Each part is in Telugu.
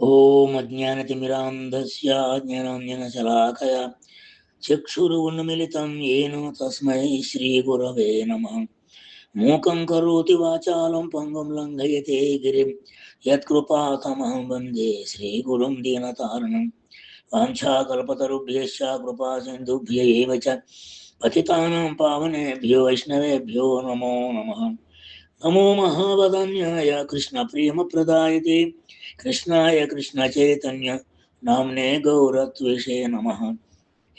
ఓం అజ్ఞానతిమిరాంధస్య జ్ఞానాంజనశలాకయా చక్షురున్మిళితం ఏన తస్మై శ్రీగురవే నమః. మూకం కరోతి వాచాలం పంగుం లంఘయతే గిరిం యత్కృపాతమహం వందే శ్రీగురుం దీనతారణం. వాంఛాకల్పతరుభ్యశ్చ కృపా సింధుభ్య ఏవ చ పతితానాం పావనేభ్యో వైష్ణవేభ్యో నమో నమః. నమో మహావదన్యాయ కృష్ణ ప్రేమప్రదాయతే కృష్ణాయ కృష్ణ చైతన్య నామ్నే గౌరత్విషే నమః.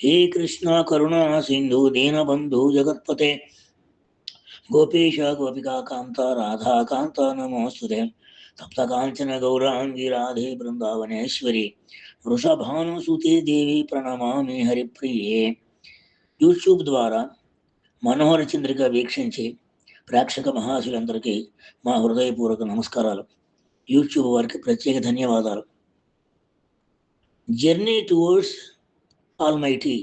హే కృష్ణ కరుణా సింధు దీనబంధు జగత్పతే గోపీశ గోపికా కాంత రాధాకాంత నమోస్తుతే. తప్తకాంచన గౌరాంగి రాధే బృందావనేశ్వరి వృషభానుసుతే దేవి ప్రణమామి హరిప్రియే. యూట్యూబ్ ద్వారా మనోహర చంద్రిక వీక్షించి ప్రేక్షక మహాశులందరికీ మా హృదయపూర్వక నమస్కారాలు. యూట్యూబ్ వారికి ప్రత్యేక ధన్యవాదాలు. Journey towards almighty,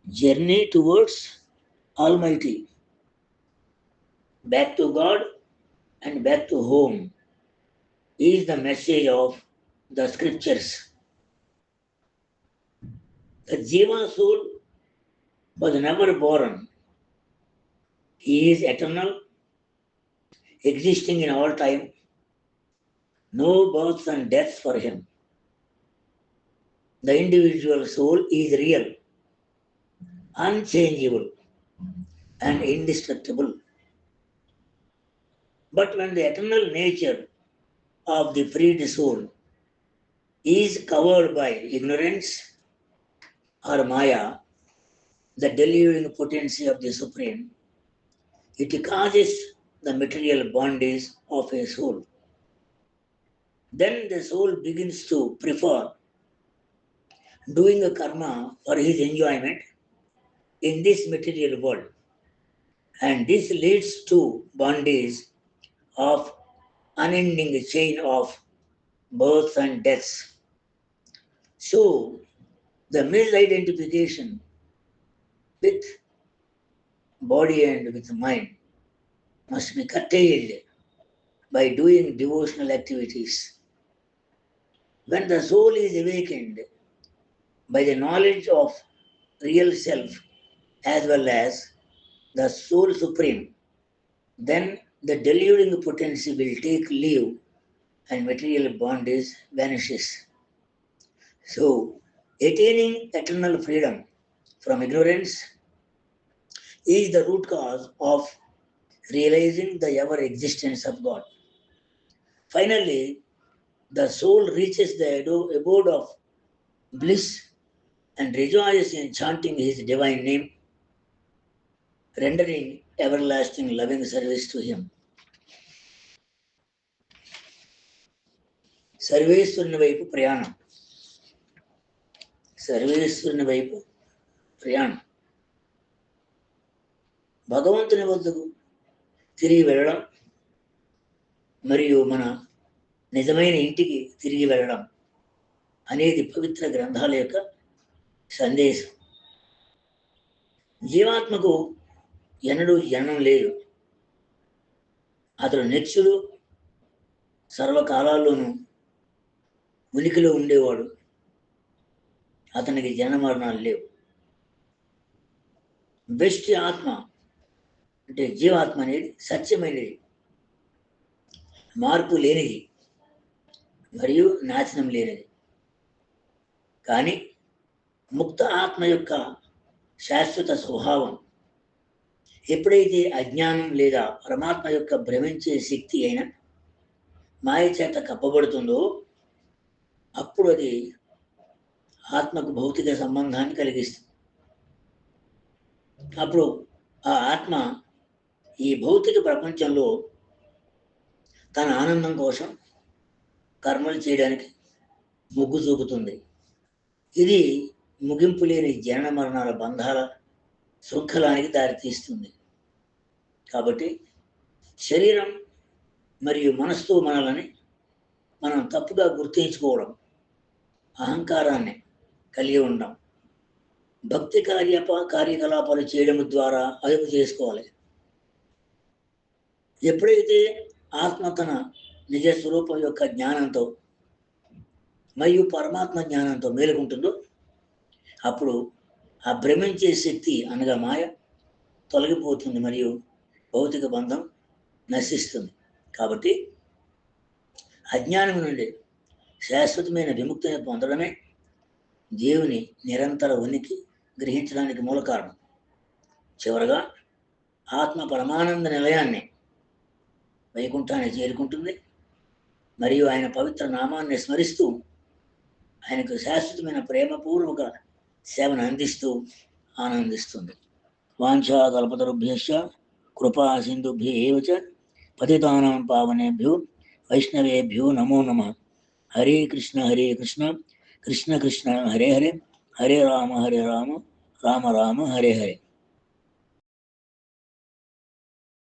journey towards almighty, back to God and back to home is the message of the scriptures. The Jiva soul was never born. He is eternal, existing in all time. No births and deaths for him. The individual soul is real, unchangeable, and indestructible. But when the eternal nature of the freed soul is covered by ignorance or Maya, the deluding potency of the Supreme, it causes the material bondage of a soul. Then the soul begins to prefer doing a karma for his enjoyment in this material world, and this leads to bondage of unending chain of births and deaths. So the misidentification with body and with mind must be curtailed by doing devotional activities. When the soul is awakened by the knowledge of real self as well as the soul supreme, then the deluding potency will take leave and material bondage vanishes. So, attaining eternal freedom from ignorance is the root cause of realizing the ever existence of God. Finally, the soul reaches the abode of bliss and rejoices in chanting his divine name, rendering everlasting loving service to him. సర్వేశ్వరుని వైపు ప్రయాణం, సర్వేశ్వరుని వైపు ప్రయాణం. భగవంతుని వద్దకు తిరిగి వెళ్ళడం మరియు మన నిజమైన ఇంటికి తిరిగి వెళ్ళడం అనేది పవిత్ర గ్రంథాల యొక్క సందేశం. జీవాత్మకు ఎన్నడూ జన్మం లేదు. అతడు నిత్యుడు, సర్వకాలాల్లోనూ ఉనికిలో ఉండేవాడు. అతనికి జన్మ మరణాలు లేవు. బెస్ట్ ఆత్మ అంటే జీవాత్మ అనేది సత్యమైనది, మార్పు లేనిది మరియు నాశనం లేనిది. కానీ ముక్త ఆత్మ యొక్క శాశ్వత స్వభావం ఎప్పుడైతే అజ్ఞానం లేదా పరమాత్మ యొక్క భ్రమించే శక్తి అయిన మాయ చేత కప్పబడుతుందో అప్పుడు అది ఆత్మకు భౌతిక సంబంధాన్ని కలిగిస్తుంది. అప్పుడు ఆ ఆత్మ ఈ భౌతిక ప్రపంచంలో తన ఆనందం కోసం కర్మలు చేయడానికి మొగ్గు చూపుతుంది. ఇది ముగింపు లేని జనన మరణాల బంధాల శృంఖలానికి దారితీస్తుంది. కాబట్టి శరీరం మరియు మనస్సు మనలని మనం తప్పుగా గుర్తించుకోవడం, అహంకారాన్ని కలిగి ఉండడం, భక్తి కార్యకలాపాలు చేయడం ద్వారా అదుపు చేసుకోవాలి. ఎప్పుడైతే ఆత్మ తన నిజ స్వరూపం యొక్క జ్ఞానంతో మరియు పరమాత్మ జ్ఞానంతో మేలుకుంటుందో అప్పుడు ఆ భ్రమించే శక్తి అనగా మాయ తొలగిపోతుంది మరియు భౌతిక బంధం నశిస్తుంది. కాబట్టి అజ్ఞానం నుండి శాశ్వతమైన విముక్తిని పొందడమే దేవుని నిరంతర ఉనికి గ్రహించడానికి మూల కారణం. చివరగా ఆత్మ పరమానంద నిలయాన్ని వైకుంఠాన్ని చేరుకుంటుంది మరియు ఆయన పవిత్ర నామాన్ని స్మరిస్తూ ఆయనకు శాశ్వతమైన ప్రేమపూర్వక సేవను అందిస్తూ ఆనందిస్తుంది. వాంఛా కల్పతరుభ్యశ్చ కృపా సింధుభ్య ఏవ చ పతితానాం పావనేభ్యో వైష్ణవేభ్యో నమో నమః. హరే కృష్ణ కృష్ణ కృష్ణ హరే హరే, హరే రామ రామ రామ హరే హరే.